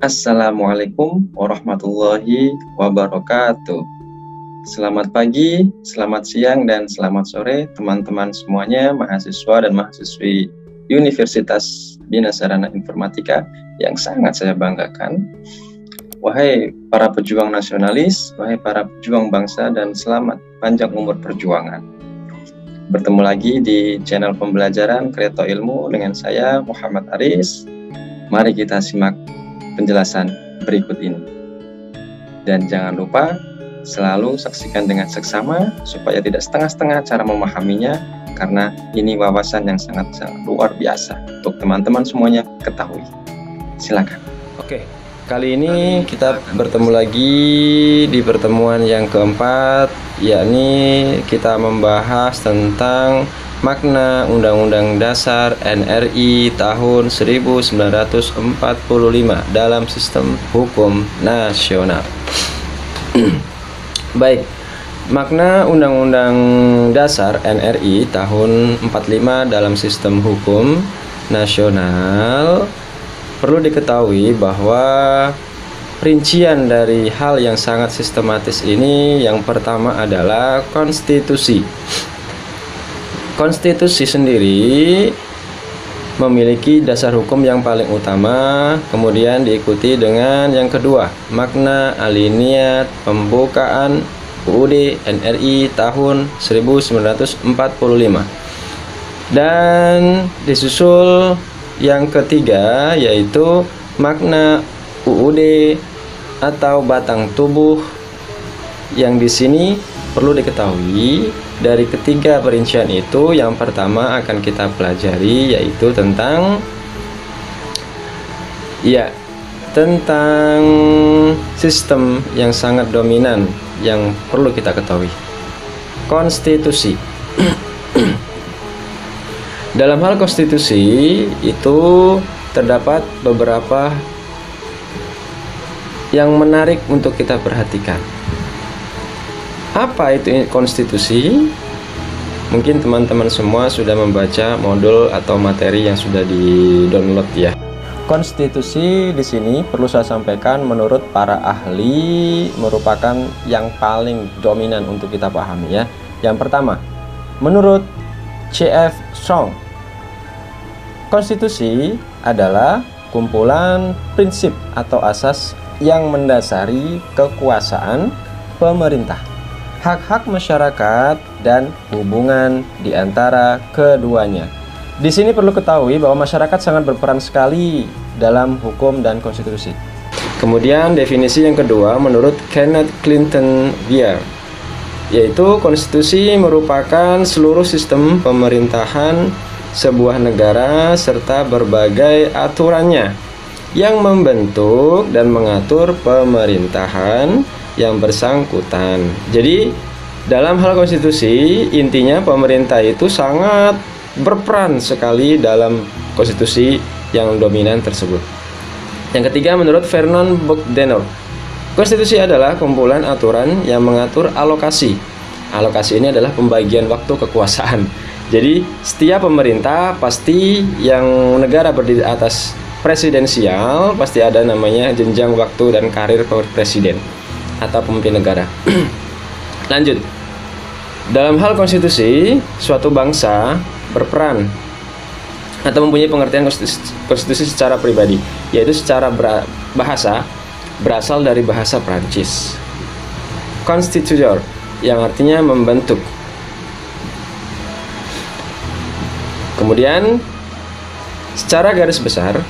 Assalamualaikum warahmatullahi wabarakatuh. Selamat pagi, selamat siang, dan selamat sore teman-teman semuanya, mahasiswa dan mahasiswi Universitas Bina Sarana Informatika yang sangat saya banggakan. Wahai para pejuang nasionalis, wahai para pejuang bangsa, dan selamat panjang umur perjuangan. Bertemu lagi di channel pembelajaran Kreato Ilmu dengan saya Muhammad Aris. Mari kita simak penjelasan berikut ini. Dan jangan lupa selalu saksikan dengan seksama supaya tidak setengah-setengah cara memahaminya, karena ini wawasan yang sangat luar biasa untuk teman-teman semuanya ketahui. Silakan. Oke, kali ini kita bertemu lagi di pertemuan yang keempat, yakni kita membahas tentang makna Undang-Undang Dasar NRI tahun 1945 dalam sistem hukum nasional. Baik, makna Undang-Undang Dasar NRI tahun 45 dalam sistem hukum nasional, perlu diketahui bahwa rincian dari hal yang sangat sistematis ini yang pertama adalah konstitusi. Konstitusi sendiri memiliki dasar hukum yang paling utama, kemudian diikuti dengan yang kedua, makna aliniat pembukaan UUD NRI tahun 1945, dan disusul yang ketiga yaitu makna UUD atau batang tubuh, yang di sini perlu diketahui dari ketiga perincian itu yang pertama akan kita pelajari yaitu tentang sistem yang sangat dominan yang perlu kita ketahui, konstitusi. Dalam hal konstitusi itu terdapat beberapa yang menarik untuk kita perhatikan. Apa itu konstitusi? Mungkin teman-teman semua sudah membaca modul atau materi yang sudah di-download ya. Konstitusi di sini perlu saya sampaikan menurut para ahli merupakan yang paling dominan untuk kita pahami ya. Yang pertama, menurut C.F. Strong, konstitusi adalah kumpulan prinsip atau asas yang mendasari kekuasaan pemerintah, hak-hak masyarakat, dan hubungan di antara keduanya. Di sini perlu ketahui bahwa masyarakat sangat berperan sekali dalam hukum dan konstitusi. Kemudian definisi yang kedua menurut Kenneth Clinton Weir, yaitu konstitusi merupakan seluruh sistem pemerintahan sebuah negara serta berbagai aturannya yang membentuk dan mengatur pemerintahan yang bersangkutan. Jadi dalam hal konstitusi intinya pemerintah itu sangat berperan sekali dalam konstitusi yang dominan tersebut. Yang ketiga menurut Vernon Bogdanor, konstitusi adalah kumpulan aturan yang mengatur alokasi. Alokasi ini adalah pembagian waktu kekuasaan. Jadi setiap pemerintah pasti yang negara berdiri atas presidensial pasti ada namanya jenjang waktu dan karir presiden atau pemimpin negara. Lanjut, dalam hal konstitusi, suatu bangsa berperan atau mempunyai pengertian konstitusi secara pribadi, yaitu secara bahasa berasal dari bahasa Prancis. Constituteur, yang artinya membentuk. Kemudian, secara garis besar,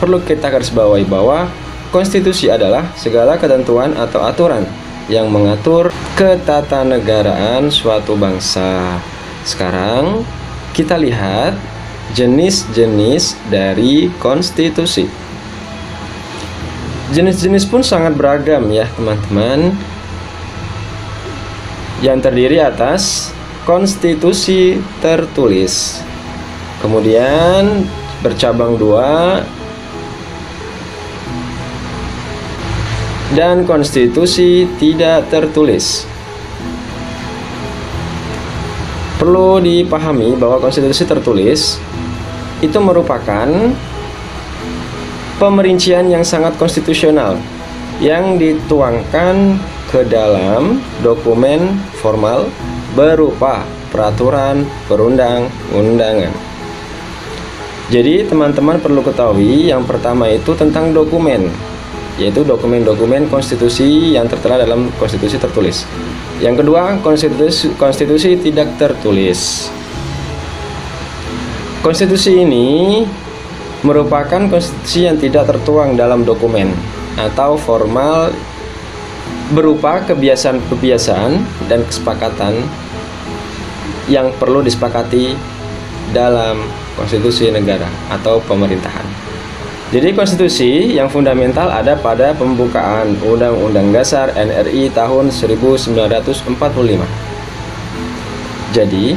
perlu kita garis bawahi bahwa konstitusi adalah segala ketentuan atau aturan yang mengatur ketatanegaraan suatu bangsa. Sekarang kita lihat jenis-jenis dari konstitusi. Jenis-jenis pun sangat beragam ya teman-teman, yang terdiri atas konstitusi tertulis, kemudian bercabang dua, dan konstitusi tidak tertulis. Perlu dipahami bahwa konstitusi tertulis itu merupakan pemerincian yang sangat konstitusional yang dituangkan ke dalam dokumen formal berupa peraturan perundang-undangan. Jadi teman-teman perlu ketahui yang pertama itu tentang dokumen, yaitu dokumen-dokumen konstitusi yang tertera dalam konstitusi tertulis. Yang kedua, konstitusi tidak tertulis. Konstitusi ini merupakan konstitusi yang tidak tertuang dalam dokumen atau formal, berupa kebiasaan-kebiasaan dan kesepakatan yang perlu disepakati dalam konstitusi negara atau pemerintahan. Jadi konstitusi yang fundamental ada pada pembukaan Undang-Undang Dasar NRI tahun 1945. Jadi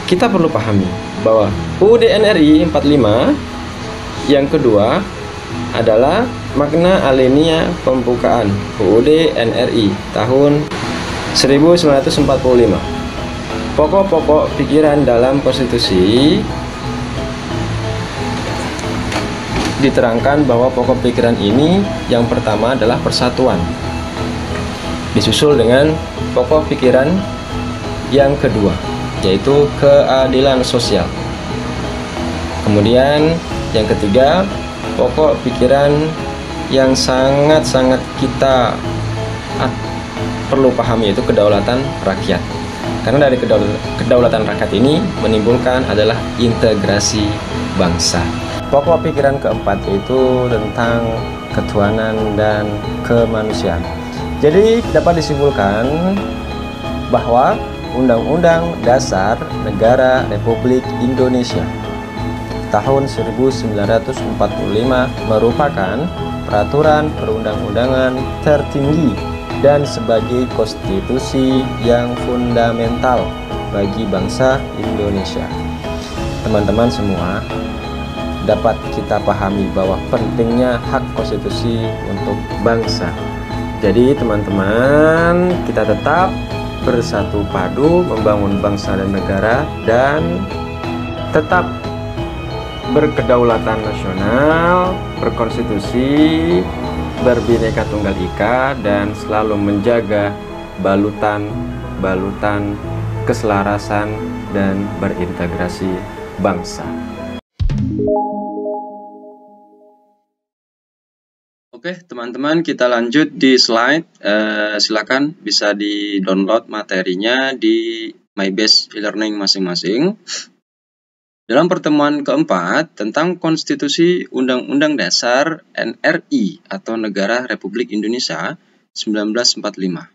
kita perlu pahami bahwa UUD NRI 45 yang kedua adalah makna alinea pembukaan UUD NRI tahun 1945. Pokok-pokok pikiran dalam konstitusi diterangkan bahwa pokok pikiran ini yang pertama adalah persatuan, disusul dengan pokok pikiran yang kedua yaitu keadilan sosial. Kemudian yang ketiga, pokok pikiran yang sangat-sangat kita perlu pahami yaitu kedaulatan rakyat. Karena dari kedaulatan rakyat ini menimbulkan adalah integrasi bangsa. Pokok pikiran keempat yaitu tentang ketuhanan dan kemanusiaan. Jadi dapat disimpulkan bahwa Undang-Undang Dasar Negara Republik Indonesia tahun 1945 merupakan peraturan perundang-undangan tertinggi dan sebagai konstitusi yang fundamental bagi bangsa Indonesia. Teman-teman semua, dapat kita pahami bahwa pentingnya hak konstitusi untuk bangsa. Jadi teman-teman, kita tetap bersatu padu membangun bangsa dan negara dan tetap berkedaulatan nasional, berkonstitusi, berbineka tunggal ika, dan selalu menjaga balutan keselarasan dan berintegrasi bangsa. Oke, teman-teman, kita lanjut di slide. Silakan bisa di-download materinya di MyBase e-learning masing-masing. Dalam pertemuan keempat tentang Konstitusi Undang-Undang Dasar NRI atau Negara Republik Indonesia 1945.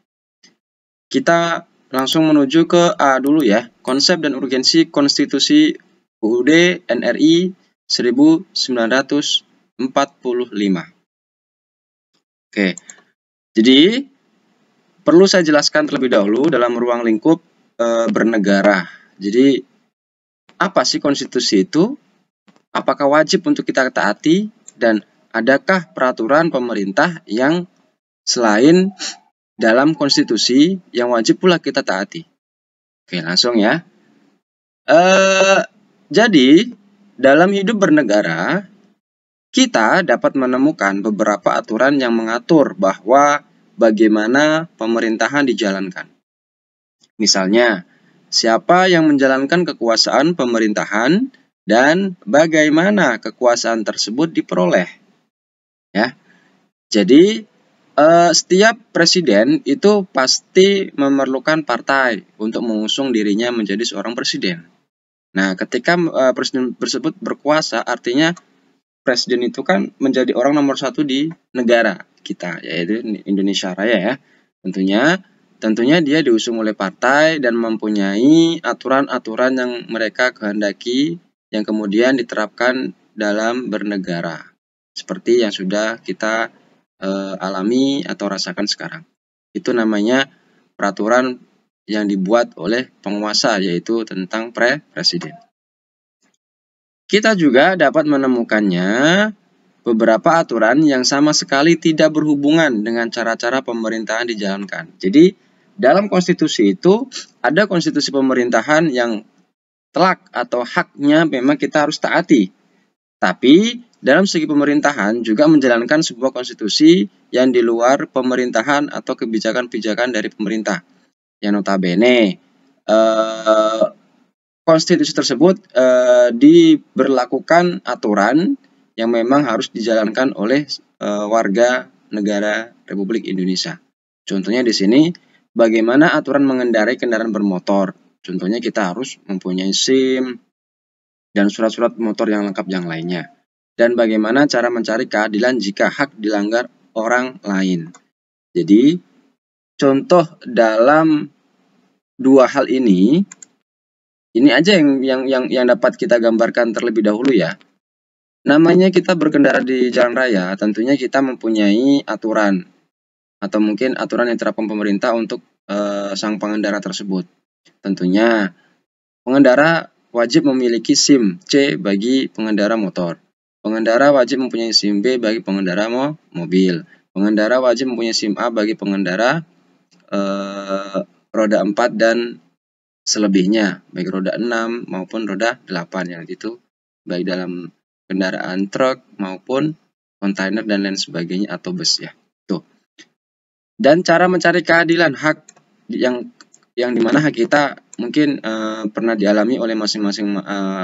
Kita langsung menuju ke A dulu ya, konsep dan urgensi Konstitusi UUD NRI 1945. Oke, jadi perlu saya jelaskan terlebih dahulu dalam ruang lingkup bernegara. Jadi apa sih konstitusi itu? Apakah wajib untuk kita taati? Dan adakah peraturan pemerintah yang selain dalam konstitusi yang wajib pula kita taati? Oke, langsung ya. Jadi, dalam hidup bernegara, kita dapat menemukan beberapa aturan yang mengatur bahwa bagaimana pemerintahan dijalankan. Misalnya, siapa yang menjalankan kekuasaan pemerintahan dan bagaimana kekuasaan tersebut diperoleh. Ya. Jadi setiap presiden itu pasti memerlukan partai untuk mengusung dirinya menjadi seorang presiden. Nah, ketika presiden tersebut berkuasa, artinya presiden itu kan menjadi orang nomor satu di negara kita, yaitu Indonesia Raya ya. Tentunya dia diusung oleh partai dan mempunyai aturan-aturan yang mereka kehendaki yang kemudian diterapkan dalam bernegara. Seperti yang sudah kita alami atau rasakan sekarang. Itu namanya peraturan yang dibuat oleh penguasa, yaitu tentang presiden. Kita juga dapat menemukannya beberapa aturan yang sama sekali tidak berhubungan dengan cara-cara pemerintahan dijalankan. Jadi, dalam konstitusi itu ada konstitusi pemerintahan yang telak atau haknya memang kita harus taati. Tapi dalam segi pemerintahan juga menjalankan sebuah konstitusi yang di luar pemerintahan atau kebijakan-kebijakan dari pemerintah. Yang notabene konstitusi tersebut diberlakukan aturan yang memang harus dijalankan oleh warga negara Republik Indonesia. Contohnya di sini bagaimana aturan mengendarai kendaraan bermotor. Contohnya kita harus mempunyai SIM dan surat-surat motor yang lengkap yang lainnya. Dan bagaimana cara mencari keadilan jika hak dilanggar orang lain. Jadi contoh dalam dua hal ini aja yang dapat kita gambarkan terlebih dahulu ya. Namanya kita berkendara di jalan raya, tentunya kita mempunyai aturan atau mungkin aturan yang diterapkan pemerintah untuk sang pengendara tersebut. Tentunya pengendara wajib memiliki SIM C bagi pengendara motor. Pengendara wajib mempunyai SIM B bagi pengendara mobil. Pengendara wajib mempunyai SIM A bagi pengendara roda 4 dan selebihnya, baik roda 6 maupun roda 8 yang itu baik dalam kendaraan truk maupun kontainer dan lain sebagainya atau bus ya. Tuh. Dan cara mencari keadilan hak yang dimana hak kita mungkin pernah dialami oleh masing-masing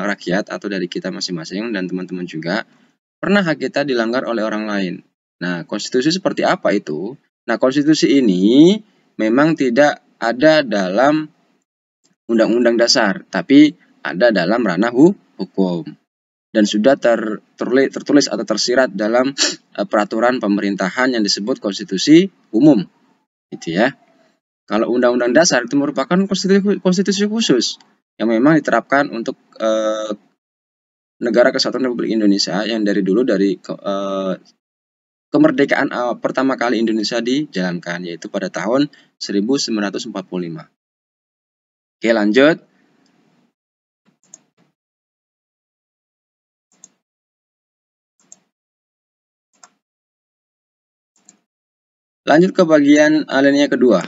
rakyat atau dari kita masing-masing dan teman-teman juga pernah hak kita dilanggar oleh orang lain. Nah, konstitusi seperti apa itu? Nah, konstitusi ini memang tidak ada dalam undang-undang dasar, tapi ada dalam ranah hukum dan sudah tertulis atau tersirat dalam peraturan pemerintahan yang disebut konstitusi umum, gitu ya. Kalau undang-undang dasar itu merupakan konstitusi khusus yang memang diterapkan untuk negara Kesatuan Republik Indonesia yang dari dulu dari kemerdekaan pertama kali Indonesia dijalankan, yaitu pada tahun 1945. Oke, lanjut. Lanjut ke bagian alinea kedua.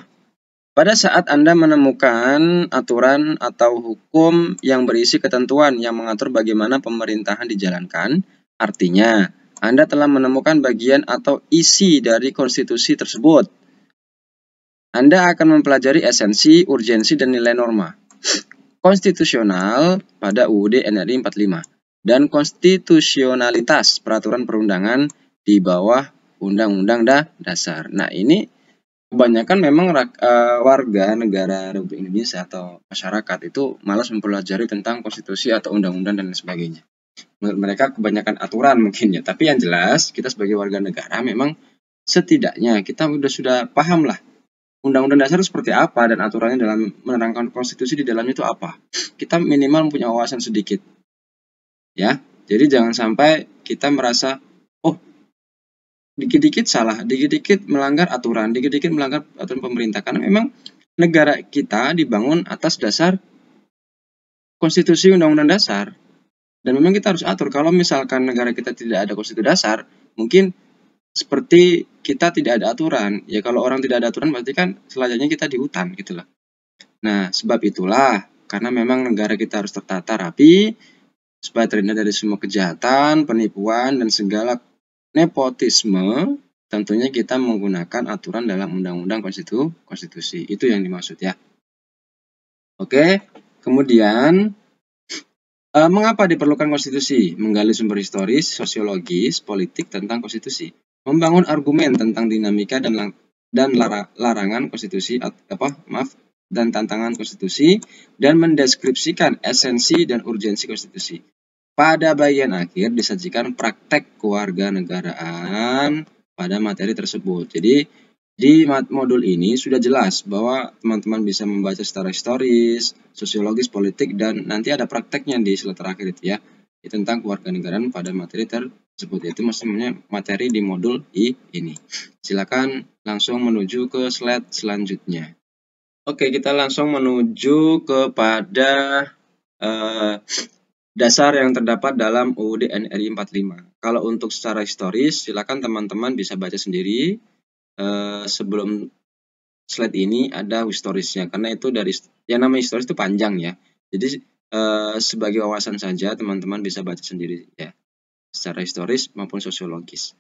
Pada saat Anda menemukan aturan atau hukum yang berisi ketentuan yang mengatur bagaimana pemerintahan dijalankan, artinya Anda telah menemukan bagian atau isi dari konstitusi tersebut. Anda akan mempelajari esensi, urgensi, dan nilai norma konstitusional pada UUD NRI 45 dan konstitusionalitas peraturan perundangan di bawah Undang-Undang Dasar. Nah, ini kebanyakan memang warga negara Republik Indonesia atau masyarakat itu malas mempelajari tentang konstitusi atau undang-undang dan sebagainya. Menurut mereka kebanyakan aturan mungkin ya, tapi yang jelas kita sebagai warga negara memang setidaknya kita sudah paham lah undang-undang dasar seperti apa dan aturannya dalam menerangkan konstitusi di dalamnya itu apa. Kita minimal punya wawasan sedikit. Ya. Jadi jangan sampai kita merasa dikit-dikit salah, dikit-dikit melanggar aturan, dikit-dikit melanggar aturan pemerintah. Karena memang negara kita dibangun atas dasar konstitusi undang-undang dasar. Dan memang kita harus atur. Kalau misalkan negara kita tidak ada konstitusi dasar, mungkin seperti kita tidak ada aturan. Ya kalau orang tidak ada aturan berarti kan selanjutnya kita di hutan gitu loh. Nah, sebab itulah karena memang negara kita harus tertata rapi supaya terhindar dari semua kejahatan, penipuan dan segala nepotisme, tentunya kita menggunakan aturan dalam undang-undang konstitusi. Itu yang dimaksud ya. Oke, kemudian mengapa diperlukan konstitusi? Menggali sumber historis, sosiologis, politik tentang konstitusi. Membangun argumen tentang dinamika dan larangan konstitusi dan tantangan konstitusi dan mendeskripsikan esensi dan urgensi konstitusi. Pada bagian akhir disajikan praktek kewarganegaraan pada materi tersebut. Jadi di modul ini sudah jelas bahwa teman-teman bisa membaca secara historis, sosiologis, politik, dan nanti ada prakteknya di slide terakhir itu ya. Tentang kewarganegaraan pada materi tersebut. Itu maksudnya materi di modul ini. Silakan langsung menuju ke slide selanjutnya. Oke, kita langsung menuju kepada dasar yang terdapat dalam UUD NRI 45. Kalau untuk secara historis, silakan teman-teman bisa baca sendiri. Sebelum slide ini ada historisnya, karena itu dari yang namanya historis itu panjang ya. Jadi sebagai wawasan saja teman-teman bisa baca sendiri ya. secara historis maupun sosiologis.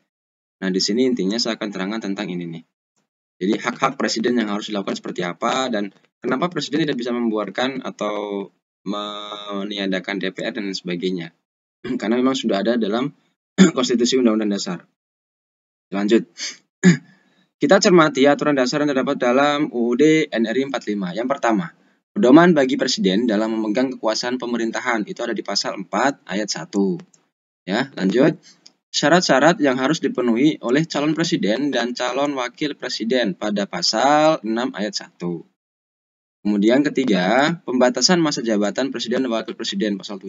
Nah, di sini intinya saya akan terangkan tentang ini nih. Jadi hak-hak presiden yang harus dilakukan seperti apa dan kenapa presiden tidak bisa membuarkan atau meniadakan DPR dan sebagainya. Karena memang sudah ada dalam Konstitusi Undang-Undang Dasar. Lanjut. Kita cermati aturan dasar yang terdapat dalam UUD NRI 45. Yang pertama, pedoman bagi presiden dalam memegang kekuasaan pemerintahan. Itu ada di pasal 4 ayat 1. Ya, lanjut. Syarat-syarat yang harus dipenuhi oleh calon presiden dan calon wakil presiden pada pasal 6 ayat 1. Kemudian ketiga, pembatasan masa jabatan presiden dan wakil presiden pasal 7.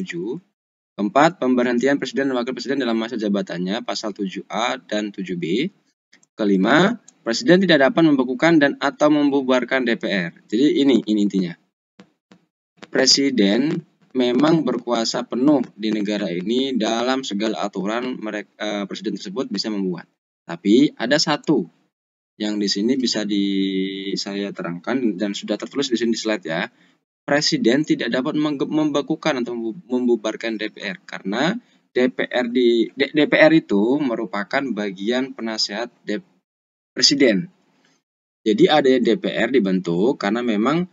Keempat, pemberhentian presiden dan wakil presiden dalam masa jabatannya pasal 7A dan 7B. Kelima, presiden tidak dapat membekukan dan atau membubarkan DPR. Jadi ini intinya. Presiden memang berkuasa penuh di negara ini dalam segala aturan presiden tersebut bisa membuat. Tapi ada satu yang di sini bisa saya terangkan dan sudah tertulis di sini di slide ya. Presiden tidak dapat membekukan atau membubarkan DPR karena DPR itu merupakan bagian penasehat presiden. Jadi ada DPR dibentuk karena memang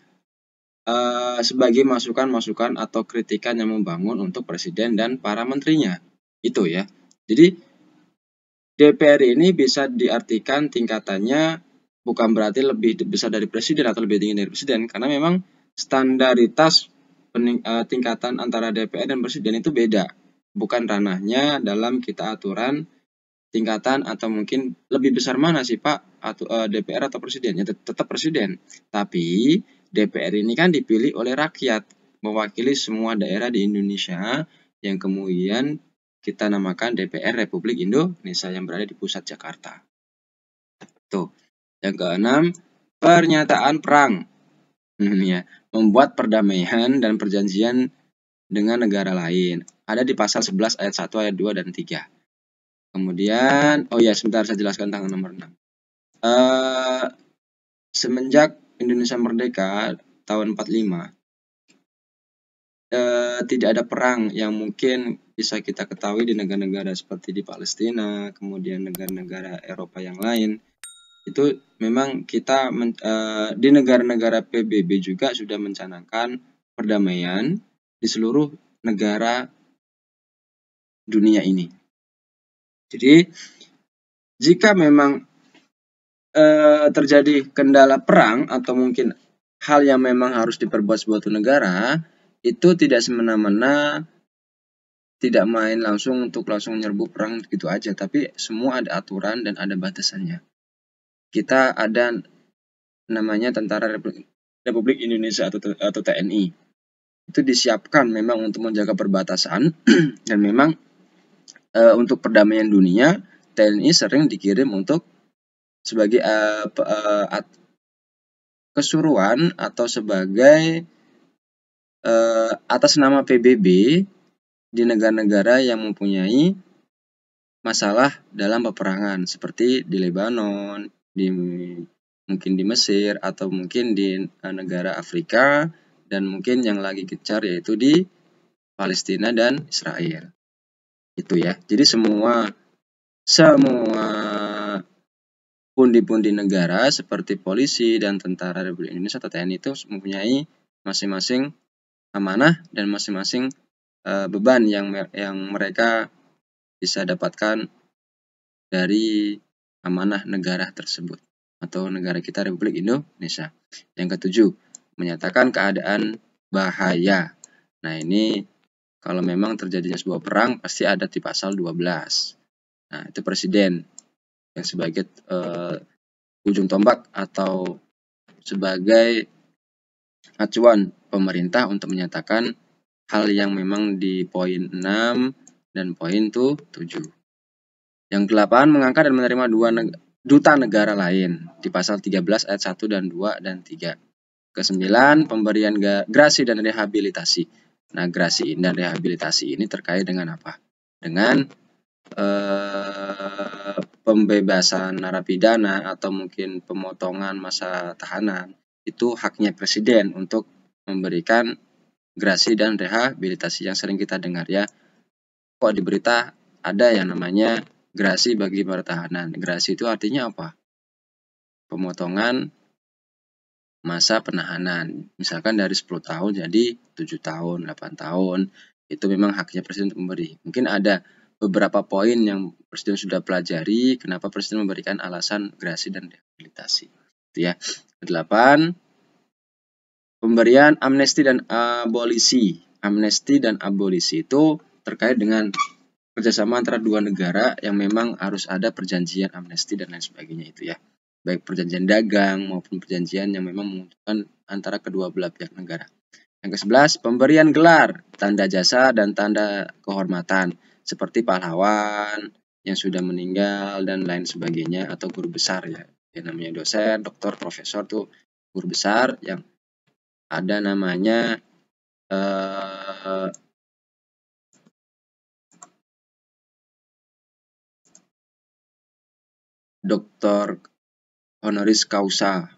sebagai masukan-masukan atau kritikan yang membangun untuk presiden dan para menterinya. Itu ya. Jadi DPR ini bisa diartikan tingkatannya bukan berarti lebih besar dari presiden atau lebih tinggi dari presiden karena memang standaritas tingkatan antara DPR dan presiden itu beda. Bukan ranahnya dalam kita aturan tingkatan atau mungkin lebih besar mana sih Pak atau DPR atau presiden? Ya tetap presiden. Tapi DPR ini kan dipilih oleh rakyat mewakili semua daerah di Indonesia yang kemudian kita namakan DPR Republik Indonesia yang berada di pusat Jakarta. Tuh. Yang keenam, pernyataan perang. Ya, membuat perdamaian dan perjanjian dengan negara lain. Ada di pasal 11 ayat 1, ayat 2, dan 3. Kemudian, sebentar saya jelaskan tanggal nomor 6. Semenjak Indonesia merdeka tahun 45, tidak ada perang yang mungkin bisa kita ketahui di negara-negara seperti di Palestina, kemudian negara-negara Eropa yang lain. Itu memang kita di negara-negara PBB juga sudah mencanangkan perdamaian di seluruh negara dunia ini. Jadi jika memang terjadi kendala perang atau mungkin hal yang memang harus diperbuat suatu negara, itu tidak semena-mena tidak main langsung untuk langsung menyerbu perang gitu aja, tapi semua ada aturan dan ada batasannya. Kita ada namanya Tentara Republik Indonesia atau TNI. Itu disiapkan memang untuk menjaga perbatasan dan memang untuk perdamaian dunia TNI sering dikirim untuk sebagai kesuruhan atau sebagai atas nama PBB di negara-negara yang mempunyai masalah dalam peperangan seperti di Lebanon, mungkin di Mesir atau mungkin di negara Afrika dan mungkin yang lagi gencar yaitu di Palestina dan Israel. Itu ya. Jadi semua pundi-pundi negara seperti polisi dan tentara Republik Indonesia atau TNI itu mempunyai masing-masing amanah dan masing-masing beban yang mereka bisa dapatkan dari amanah negara tersebut atau negara kita Republik Indonesia. Yang ketujuh, menyatakan keadaan bahaya. Nah, ini kalau memang terjadinya sebuah perang pasti ada di pasal 12. Nah, itu presiden yang sebagai ujung tombak atau sebagai acuan pemerintah untuk menyatakan hal yang memang di poin 6 dan poin 7. Yang 8, mengangkat dan menerima duta negara lain di pasal 13 ayat 1 dan 2 dan 3. Ke-9, pemberian grasi dan rehabilitasi. Nah, grasi dan rehabilitasi ini terkait dengan apa? Dengan pembebasan narapidana atau mungkin pemotongan masa tahanan. Itu haknya presiden untuk memberikan grasi dan rehabilitasi yang sering kita dengar ya. Kok di berita ada yang namanya gerasi bagi pertahanan. Gerasi itu artinya apa? Pemotongan masa penahanan. Misalkan dari 10 tahun jadi 7 tahun, 8 tahun. Itu memang haknya Presiden untuk memberi. Mungkin ada beberapa poin yang Presiden sudah pelajari, kenapa Presiden memberikan alasan gerasi dan rehabilitasi. Itu ya. 8. Pemberian amnesti dan abolisi. Amnesti dan abolisi itu terkait dengan kerjasama antara dua negara yang memang harus ada perjanjian amnesti dan lain sebagainya itu ya. Baik perjanjian dagang maupun perjanjian yang memang menguntungkan antara kedua belah pihak negara. Yang ke-11, pemberian gelar, tanda jasa dan tanda kehormatan seperti pahlawan yang sudah meninggal dan lain sebagainya, atau guru besar ya. Yang namanya dosen, doktor, profesor tuh guru besar yang ada namanya doktor honoris causa.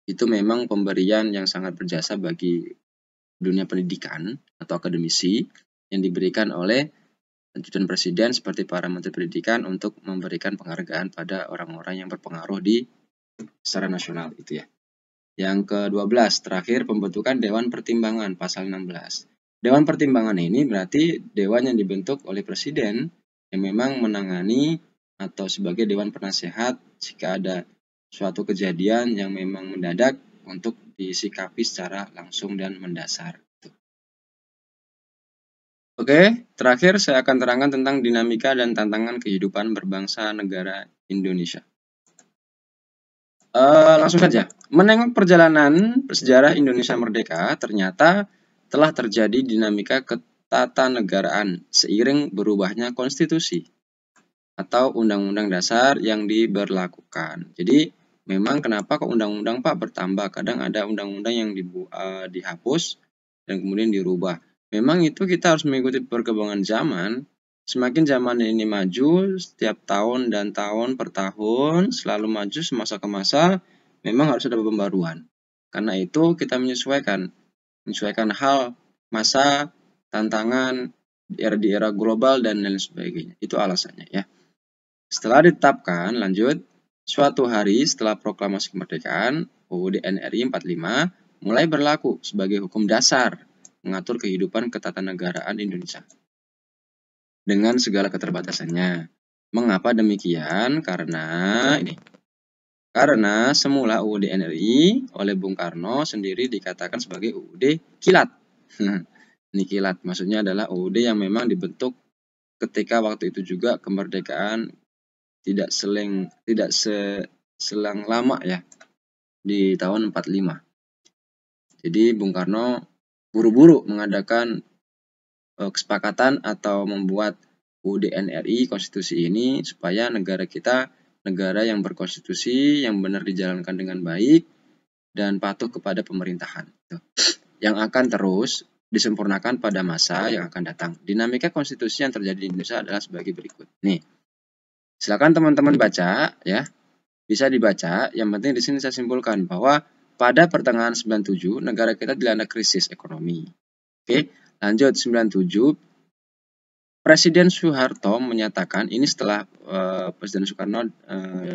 Itu memang pemberian yang sangat berjasa bagi dunia pendidikan atau akademisi yang diberikan oleh ajudan presiden seperti para menteri pendidikan untuk memberikan penghargaan pada orang-orang yang berpengaruh di secara nasional itu ya. Yang ke-12 terakhir pembentukan Dewan Pertimbangan pasal 16. Dewan Pertimbangan ini berarti dewan yang dibentuk oleh presiden yang memang menangani atau sebagai dewan penasehat jika ada suatu kejadian yang memang mendadak untuk disikapi secara langsung dan mendasar. Oke, terakhir saya akan terangkan tentang dinamika dan tantangan kehidupan berbangsa negara Indonesia. Langsung saja, menengok perjalanan sejarah Indonesia merdeka, ternyata telah terjadi dinamika ketatanegaraan seiring berubahnya konstitusi atau undang-undang dasar yang diberlakukan. Jadi memang kenapa kok undang-undang Pak bertambah? Kadang ada undang-undang yang dihapus dan kemudian dirubah. Memang itu kita harus mengikuti perkembangan zaman. Semakin zaman ini maju, setiap tahun dan tahun per tahun selalu maju semasa ke masa, memang harus ada pembaruan. Karena itu kita menyesuaikan hal, masa, tantangan di era global dan lain sebagainya. Itu alasannya ya. Setelah ditetapkan, lanjut, suatu hari setelah proklamasi kemerdekaan, UUD NRI 45 mulai berlaku sebagai hukum dasar mengatur kehidupan ketatanegaraan Indonesia dengan segala keterbatasannya. Mengapa demikian? Karena semula UUD NRI oleh Bung Karno sendiri dikatakan sebagai UUD kilat. Ini kilat, maksudnya adalah UUD yang memang dibentuk ketika waktu itu juga kemerdekaan tidak selang lama ya di tahun 45. Jadi Bung Karno buru-buru mengadakan kesepakatan atau membuat UUD NRI konstitusi ini supaya negara kita negara yang berkonstitusi, yang benar dijalankan dengan baik dan patuh kepada pemerintahan. Yang akan terus disempurnakan pada masa yang akan datang. Dinamika konstitusi yang terjadi di Indonesia adalah sebagai berikut. Nih, silakan teman-teman baca ya. Bisa dibaca, yang penting di sini saya simpulkan bahwa pada pertengahan 97 negara kita dilanda krisis ekonomi. Oke, lanjut 97 Presiden Soeharto menyatakan ini setelah Presiden Soekarno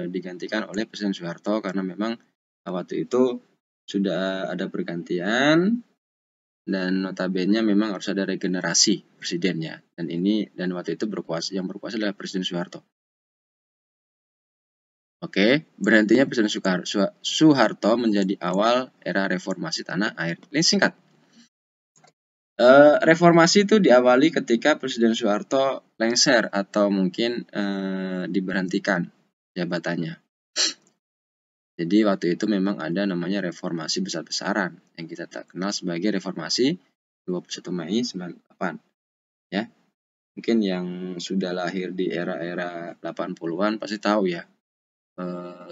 digantikan oleh Presiden Soeharto karena memang waktu itu sudah ada pergantian dan notabene memang harus ada regenerasi presidennya dan waktu itu yang berkuasa adalah Presiden Soeharto. Oke, berhentinya Presiden Soeharto menjadi awal era reformasi tanah air. Ini singkat. Reformasi itu diawali ketika Presiden Soeharto lengser atau mungkin diberhentikan jabatannya. Jadi waktu itu memang ada namanya reformasi besar-besaran yang kita kenal sebagai reformasi 21 Mei 98. Ya. Mungkin yang sudah lahir di era-era 80-an pasti tahu ya.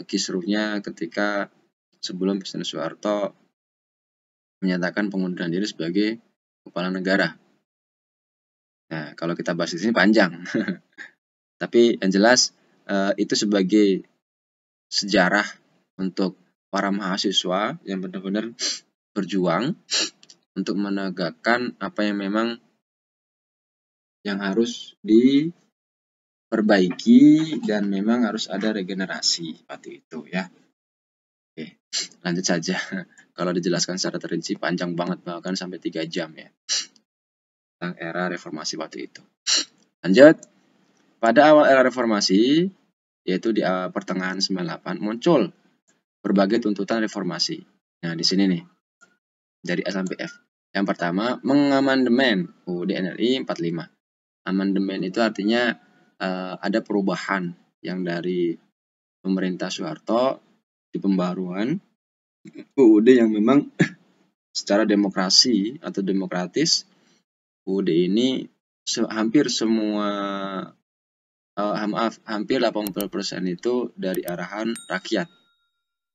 Kisruhnya ketika sebelum Presiden Soeharto menyatakan pengunduran diri sebagai kepala negara. Nah, kalau kita bahas di sini panjang. Tapi yang jelas itu sebagai sejarah untuk para mahasiswa yang benar-benar berjuang untuk menegakkan apa yang memang yang harus perbaiki dan memang harus ada regenerasi seperti itu ya. Oke, lanjut saja. Kalau dijelaskan secara terinci panjang banget, bahkan sampai 3 jam ya, tentang era reformasi waktu itu. Lanjut, pada awal era reformasi, yaitu di pertengahan 98, muncul berbagai tuntutan reformasi. Nah, di sini nih, dari A sampai F. Yang pertama, mengamandemen UUD NRI 45. Amandemen itu artinya ada perubahan yang dari pemerintah Soeharto di pembaruan UUD yang memang secara demokrasi atau demokratis. UUD ini hampir semua hampir 80% itu dari arahan rakyat,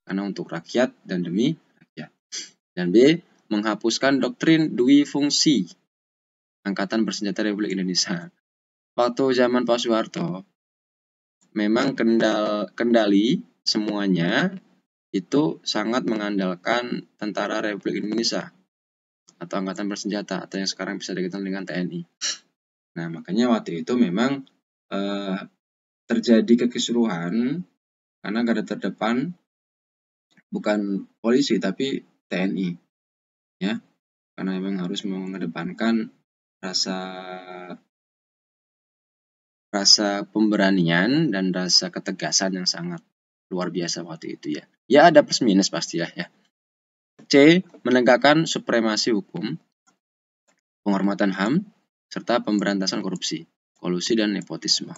karena untuk rakyat dan demi rakyat. Dan B, menghapuskan doktrin dui fungsi Angkatan Bersenjata Republik Indonesia. Waktu zaman Pak Soeharto, memang kendali semuanya itu sangat mengandalkan Tentara Republik Indonesia atau Angkatan Bersenjata, atau yang sekarang bisa dikenal dengan TNI. Nah, makanya waktu itu memang terjadi kekisruhan karena garda terdepan bukan polisi tapi TNI, ya, karena memang harus mengedepankan rasa pemberanian dan rasa ketegasan yang sangat luar biasa waktu itu ya. Ya ada plus minus pastilah ya. C, menegakkan supremasi hukum, penghormatan HAM, serta pemberantasan korupsi, kolusi dan nepotisme.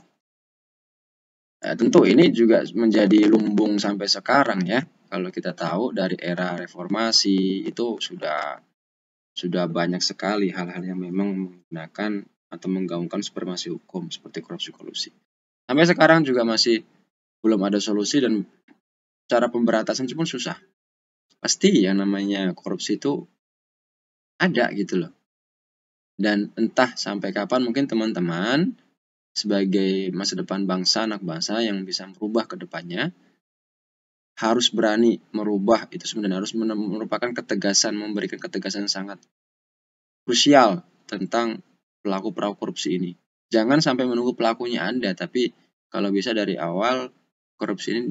Tentu ini juga menjadi lumbung sampai sekarang ya. Kalau kita tahu dari era reformasi itu sudah banyak sekali hal-hal yang memang menggunakan atau menggaungkan supremasi hukum seperti korupsi kolusi. Sampai sekarang juga masih belum ada solusi dan cara pemberantasan pun susah. Pasti yang namanya korupsi itu ada gitu loh. Dan entah sampai kapan mungkin teman-teman sebagai masa depan bangsa, anak bangsa yang bisa merubah ke depannya, harus berani merubah itu sebenarnya, harus merupakan ketegasan, memberikan ketegasan sangat krusial tentang pelaku-pelaku korupsi ini. Jangan sampai menunggu pelakunya ada, tapi kalau bisa dari awal korupsi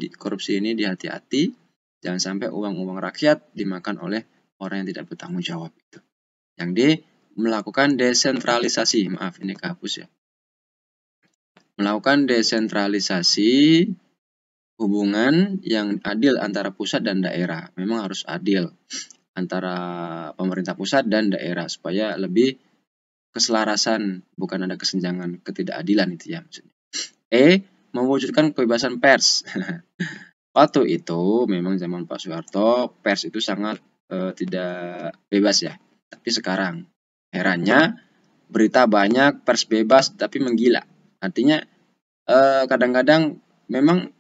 ini dihati-hati, jangan sampai uang-uang rakyat dimakan oleh orang yang tidak bertanggung jawab itu. Yang D, melakukan desentralisasi. Maaf, ini kehapus ya. Melakukan desentralisasi hubungan yang adil antara pusat dan daerah. Memang harus adil antara pemerintah pusat dan daerah supaya lebih keselarasan, bukan ada kesenjangan, ketidakadilan itu ya maksudnya. E, mewujudkan kebebasan pers. Waktu itu memang zaman Pak Soeharto pers itu sangat tidak bebas ya. Tapi sekarang herannya berita banyak, pers bebas tapi menggila. Artinya kadang-kadang memang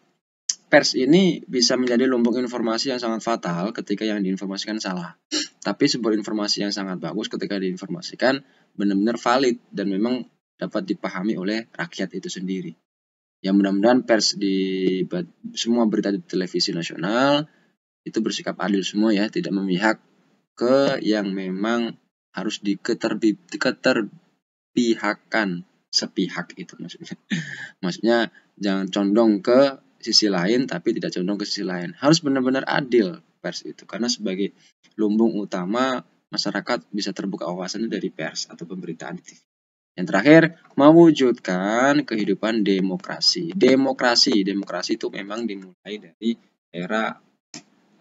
pers ini bisa menjadi lumbung informasi yang sangat fatal ketika yang diinformasikan salah. Tapi sebuah informasi yang sangat bagus ketika diinformasikan benar-benar valid dan memang dapat dipahami oleh rakyat itu sendiri. Ya mudah-mudahan pers di semua berita di televisi nasional itu bersikap adil semua ya, tidak memihak ke yang memang harus diketerpihakkan sepihak itu maksudnya. Maksudnya jangan condong ke sisi lain tapi tidak condong ke sisi lain. Harus benar-benar adil pers itu, karena sebagai lumbung utama masyarakat bisa terbuka wawasannya dari pers atau pemberitaan di TV. Yang terakhir, mewujudkan kehidupan demokrasi. Demokrasi itu memang dimulai dari era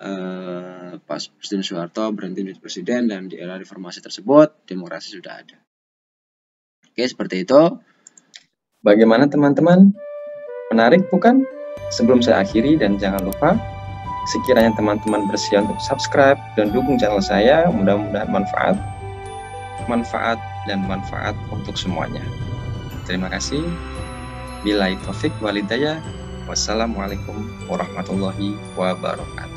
Pak Presiden Soeharto berhenti menjadi presiden, dan di era reformasi tersebut demokrasi sudah ada. Oke, seperti itu. Bagaimana teman-teman? Menarik bukan? Sebelum saya akhiri, dan jangan lupa sekiranya teman-teman bersedia untuk subscribe dan dukung channel saya, mudah-mudahan manfaat untuk semuanya. Terima kasih. Billahi taufik walhidayah. Wassalamualaikum warahmatullahi wabarakatuh.